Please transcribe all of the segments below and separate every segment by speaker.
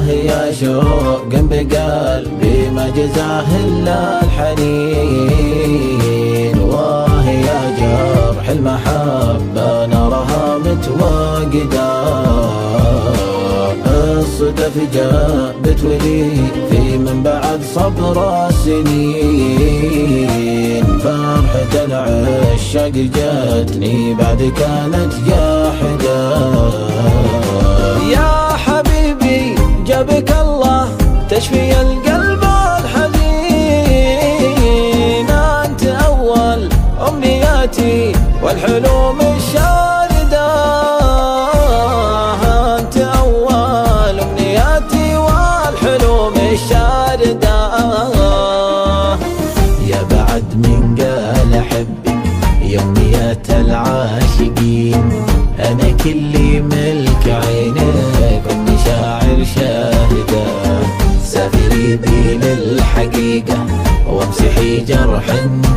Speaker 1: يا شوق بقلبي ما جزاه إلا الحنين، يا جرح المحبة نارها متواقدة. الصدف جابت ولي في من بعد صبر السنين، فرحة العشاق جاتني بعد كانت جاحدة. يا حبيبي جابك الله تشفي القلب الحزين، أنت أول أمنياتي والحلوم الشاردة، أنت أول أمنياتي والحلوم الشاردة. يا بعد من قال أحبك يا أمنيات العاشقين، أنا كلي ملك عينك والمشاعر شاهدة. سافري بي للحقيقة وامسحي جرح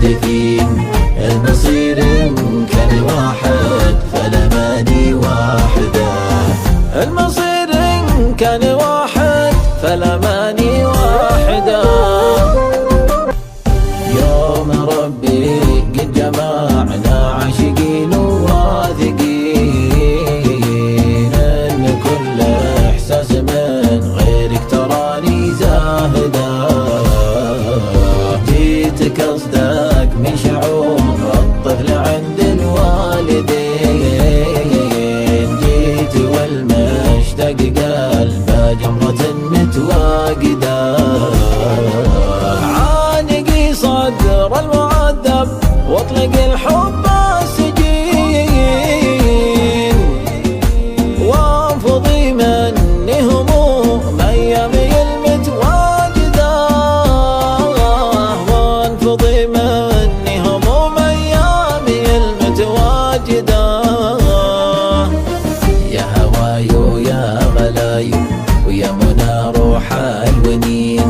Speaker 1: دفين، المصير إن كان واحد فالأماني واحدة، المصير إن كان واحد فالأماني واحدة. يوم ربي قد جمعنا عاشقين وواثقين، إن كل إحساس من غيرك تراني زاهدة. جيتك أصدق من شعور الطفل عند الوالدين، جيت والمشتاق قلبه جمرة متواقدة. عانقي صدر المعذب واطلق الحب السجين، وانفضي مني هموم ايامي المتواجدة، وانفضي مني هموم ايامي المتواجدة. يا هوايو يا غلايو ويا منى روح الونين،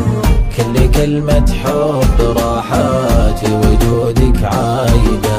Speaker 1: كل كلمة حب راحات في وجودك عايدة.